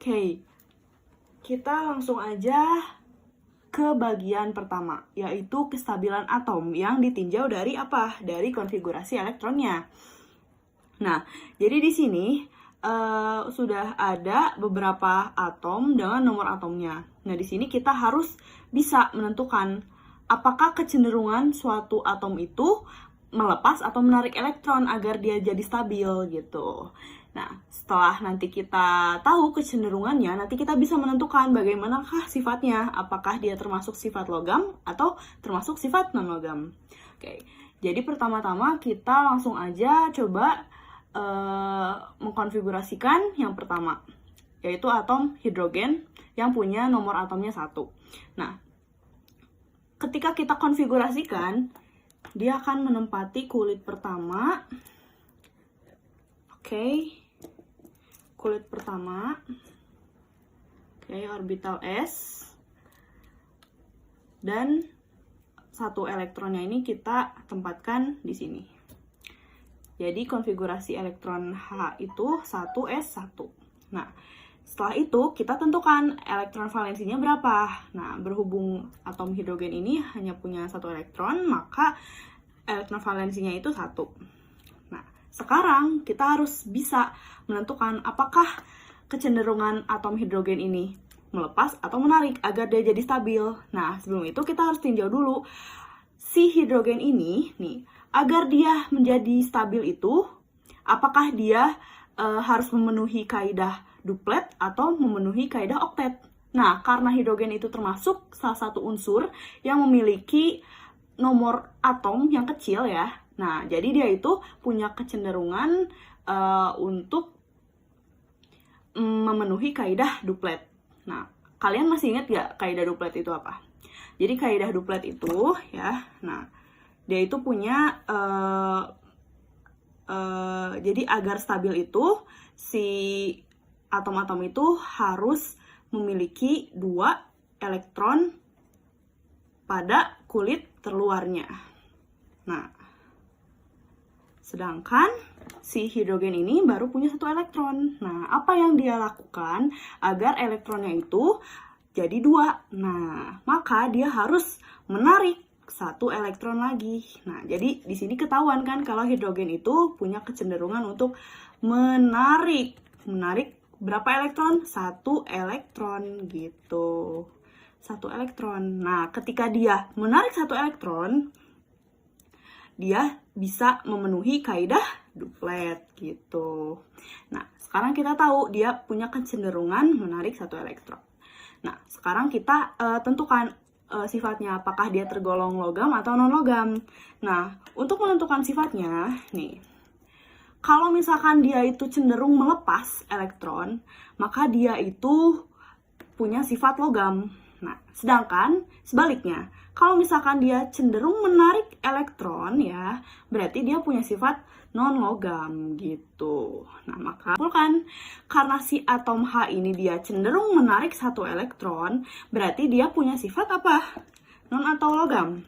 Oke, kita langsung aja ke bagian pertama, yaitu kestabilan atom yang ditinjau dari apa? Dari konfigurasi elektronnya. Nah, jadi di sini sudah ada beberapa atom dengan nomor atomnya. Nah, di sini kita harus bisa menentukan apakah kecenderungan suatu atom itu melepas atau menarik elektron agar dia jadi stabil gitu. Nah, setelah nanti kita tahu kecenderungannya, nanti kita bisa menentukan bagaimanakah sifatnya, apakah dia termasuk sifat logam atau termasuk sifat non-logam. Oke, jadi pertama-tama kita langsung aja coba mengkonfigurasikan yang pertama, yaitu atom hidrogen yang punya nomor atomnya 1. Nah, ketika kita konfigurasikan, dia akan menempati kulit pertama. Oke, kulit pertama. Oke, orbital S. Dan satu elektronnya ini kita tempatkan di sini. Jadi konfigurasi elektron H itu 1s1. Nah, setelah itu kita tentukan elektron valensinya berapa. Nah, berhubung atom hidrogen ini hanya punya 1 elektron, maka elektron valensinya itu 1. Nah, sekarang kita harus bisa menentukan apakah kecenderungan atom hidrogen ini melepas atau menarik agar dia jadi stabil. Nah, sebelum itu kita harus tinjau dulu si hidrogen ini nih. Agar dia menjadi stabil itu, apakah dia harus memenuhi kaidah duplet atau memenuhi kaidah oktet. Nah, karena hidrogen itu termasuk salah satu unsur yang memiliki nomor atom yang kecil ya. Nah, jadi dia itu punya kecenderungan untuk memenuhi kaidah duplet. Nah, kalian masih ingat gak kaidah duplet itu apa? Jadi kaidah duplet itu ya, nah dia itu punya jadi agar stabil itu si atom-atom itu harus memiliki 2 elektron pada kulit terluarnya. Nah, sedangkan si hidrogen ini baru punya 1 elektron. Nah, apa yang dia lakukan agar elektronnya itu jadi 2? Nah, maka dia harus menarik 1 elektron lagi. Nah, jadi di sini ketahuan kan kalau hidrogen itu punya kecenderungan untuk menarik berapa elektron? 1 elektron gitu. 1 elektron. Nah, ketika dia menarik 1 elektron, dia bisa memenuhi kaidah duplet gitu. Nah, sekarang kita tahu dia punya kecenderungan menarik 1 elektron. Nah, sekarang kita tentukan sifatnya, apakah dia tergolong logam atau non-logam. Nah, untuk menentukan sifatnya, nih, kalau misalkan dia itu cenderung melepas elektron, maka dia itu punya sifat logam. Nah, sedangkan sebaliknya, kalau misalkan dia cenderung menarik elektron, ya, berarti dia punya sifat non-logam gitu. Nah, maka kan karena si atom H ini dia cenderung menarik 1 elektron, berarti dia punya sifat apa? Non atau logam?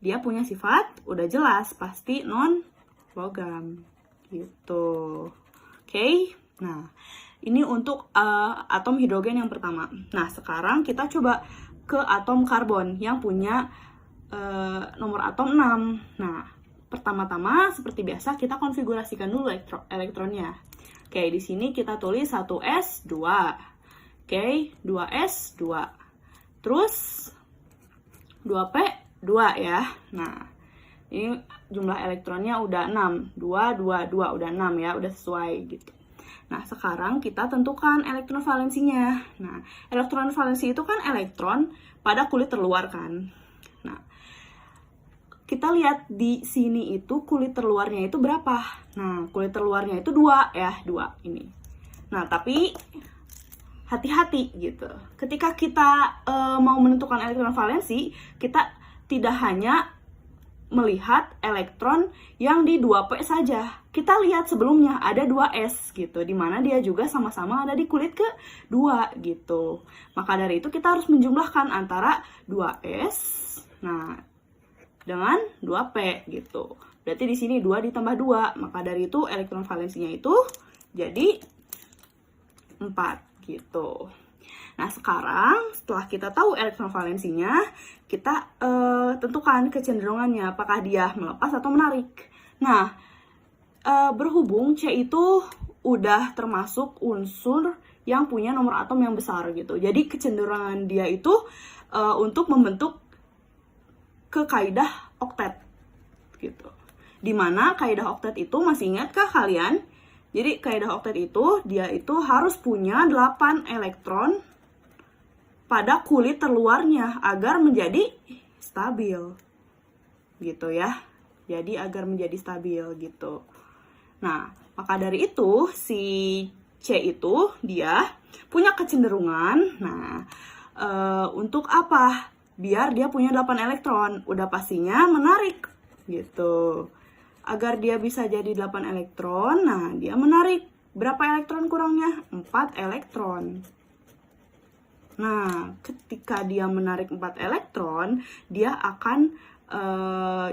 Dia punya sifat, udah jelas, pasti non-logam gitu. Oke? Nah, ini untuk atom hidrogen yang pertama. Nah, sekarang kita coba ke atom karbon yang punya nomor atom 6. Nah, pertama-tama seperti biasa kita konfigurasikan dulu elektronnya. Oke, di sini kita tulis 1s2. Oke, 2s2. Terus 2p 2 ya. Nah, ini jumlah elektronnya udah 6. 2 2 2 udah 6 ya, udah sesuai gitu. Nah, sekarang kita tentukan elektron valensinya. Nah, elektron valensi itu kan elektron pada kulit terluar kan. Nah, kita lihat di sini itu kulit terluarnya itu berapa? Nah, kulit terluarnya itu 2 ya, 2 ini. Nah, tapi hati-hati gitu. Ketika kita mau menentukan elektron valensi, kita tidak hanya melihat elektron yang di 2p saja. Kita lihat sebelumnya ada 2s gitu, dimana dia juga sama-sama ada di kulit ke-2 gitu. Maka dari itu kita harus menjumlahkan antara 2s nah dengan 2p gitu. Berarti di sini 2 ditambah 2, maka dari itu elektron valensinya itu jadi 4 gitu. Nah, sekarang setelah kita tahu elektron valensinya, kita tentukan kecenderungannya, apakah dia melepas atau menarik. Nah, berhubung C itu udah termasuk unsur yang punya nomor atom yang besar gitu. Jadi kecenderungan dia itu untuk membentuk ke kaidah oktet gitu. Dimana kaidah oktet itu, masih ingatkah kalian? Jadi kaidah oktet itu, dia itu harus punya 8 elektron pada kulit terluarnya agar menjadi stabil. Gitu ya. Jadi agar menjadi stabil gitu. Nah, maka dari itu si C itu dia punya kecenderungan. Nah, untuk apa? Biar dia punya 8 elektron. Udah pastinya menarik gitu. Agar dia bisa jadi 8 elektron, nah dia menarik. Berapa elektron kurangnya? 4 elektron. Nah, ketika dia menarik 4 elektron, dia akan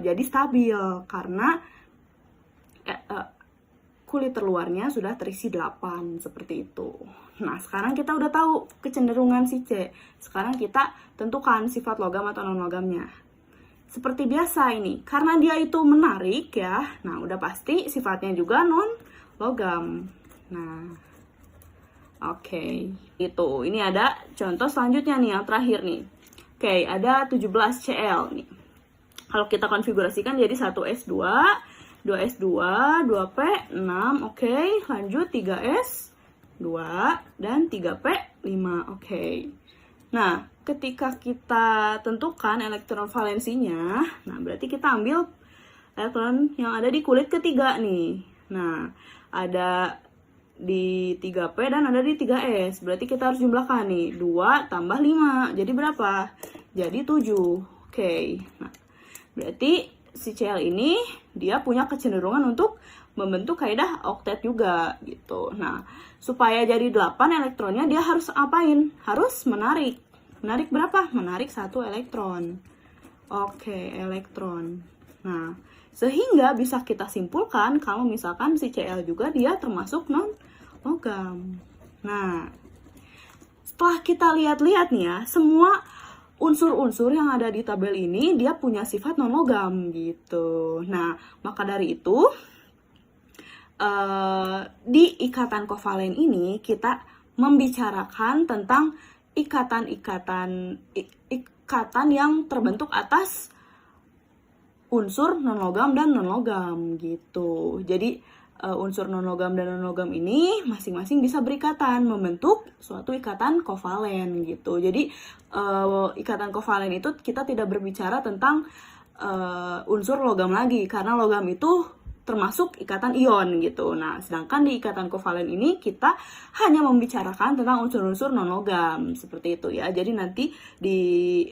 jadi stabil karena kulit terluarnya sudah terisi 8, seperti itu. Nah, sekarang kita udah tahu kecenderungan si C. Sekarang kita tentukan sifat logam atau non-logamnya. Seperti biasa ini, karena dia itu menarik ya, nah udah pasti sifatnya juga non-logam. Nah, oke. Itu, ini ada contoh selanjutnya nih, yang terakhir nih. Oke, ada 17Cl nih. Kalau kita konfigurasikan jadi 1S2, 2S2, 2P6, oke. Lanjut 3S2, dan 3P5, oke. Nah, ketika kita tentukan elektron valensinya, nah berarti kita ambil elektron yang ada di kulit ketiga nih. Nah, ada di 3P dan ada di 3S. Berarti kita harus jumlahkan nih, 2 tambah 5. Jadi berapa? Jadi 7. Oke. Nah, berarti si Cl ini dia punya kecenderungan untuk membentuk kaidah oktet juga gitu. Nah, supaya jadi 8 elektronnya dia harus apain? Harus menarik. Menarik berapa? Menarik 1 elektron. Oke, elektron. Nah, sehingga bisa kita simpulkan kalau misalkan si Cl juga dia termasuk non-logam. Nah, setelah kita lihat-lihat nih ya, semua unsur-unsur yang ada di tabel ini dia punya sifat non-logam gitu. Nah, maka dari itu di ikatan kovalen ini kita membicarakan tentang ikatan yang terbentuk atas unsur non-logam dan non-logam gitu. Jadi unsur non-logam dan non-logam ini masing-masing bisa berikatan membentuk suatu ikatan kovalen gitu. Jadi ikatan kovalen itu kita tidak berbicara tentang unsur logam lagi karena logam itu termasuk ikatan ion gitu. Nah, sedangkan di ikatan kovalen ini kita hanya membicarakan tentang unsur-unsur non-logam seperti itu ya. Jadi nanti di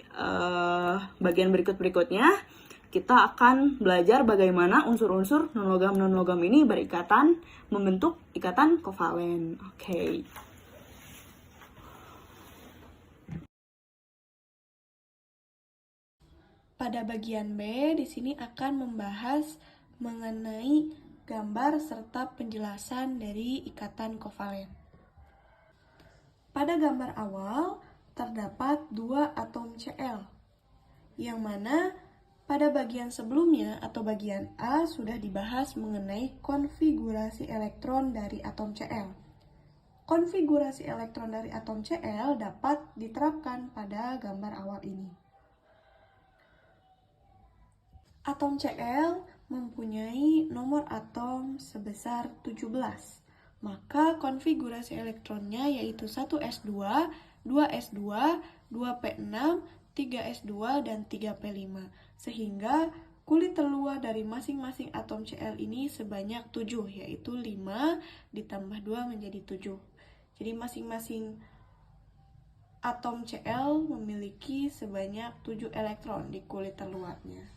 bagian berikut-berikutnya kita akan belajar bagaimana unsur-unsur non-logam ini berikatan membentuk ikatan kovalen. Oke. Pada bagian B, di sini akan membahas mengenai gambar serta penjelasan dari ikatan kovalen. Pada gambar awal terdapat 2 atom Cl, yang mana pada bagian sebelumnya atau bagian A sudah dibahas mengenai konfigurasi elektron dari atom Cl. Konfigurasi elektron dari atom Cl dapat diterapkan pada gambar awal ini. Atom Cl mempunyai nomor atom sebesar 17. Maka konfigurasi elektronnya yaitu 1s2, 2s2, 2p6, 3s2, dan 3p5. Sehingga kulit terluar dari masing-masing atom Cl ini sebanyak 7, yaitu 5 ditambah 2 menjadi 7. Jadi masing-masing atom Cl memiliki sebanyak 7 elektron di kulit terluarnya.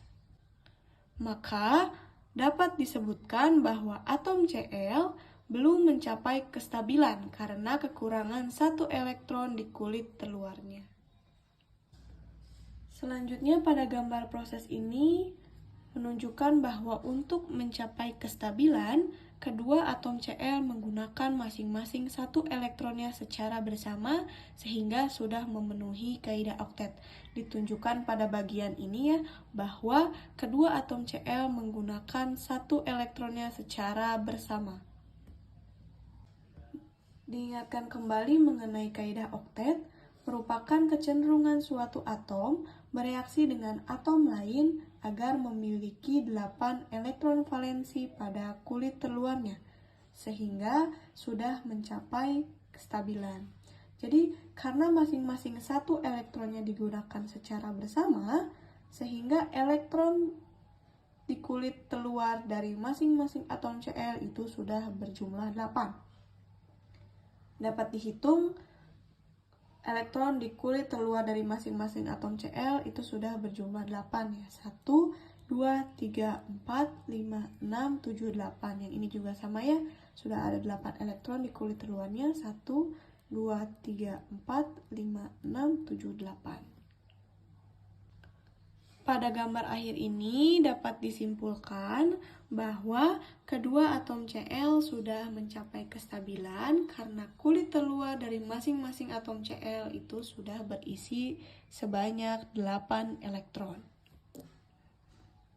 Maka dapat disebutkan bahwa atom Cl belum mencapai kestabilan karena kekurangan 1 elektron di kulit terluarnya. Selanjutnya pada gambar proses ini menunjukkan bahwa untuk mencapai kestabilan, kedua atom Cl menggunakan masing-masing satu elektronnya secara bersama sehingga sudah memenuhi kaidah oktet. Ditunjukkan pada bagian ini ya, bahwa kedua atom Cl menggunakan satu elektronnya secara bersama. Diingatkan kembali mengenai kaidah oktet, merupakan kecenderungan suatu atom bereaksi dengan atom lain agar memiliki 8 elektron valensi pada kulit terluarnya, sehingga sudah mencapai kestabilan. Jadi, karena masing-masing satu elektronnya digunakan secara bersama, sehingga elektron di kulit terluar dari masing-masing atom Cl itu sudah berjumlah 8. Dapat dihitung elektron di kulit terluar dari masing-masing atom Cl itu sudah berjumlah 8 ya. 1, 2, 3, 4, 5, 6, 7, 8. Yang ini juga sama ya. Sudah ada 8 elektron di kulit terluarnya. 1, 2, 3, 4, 5, 6, 7, 8. Pada gambar akhir ini dapat disimpulkan bahwa kedua atom Cl sudah mencapai kestabilan karena kulit terluar dari masing-masing atom Cl itu sudah berisi sebanyak 8 elektron.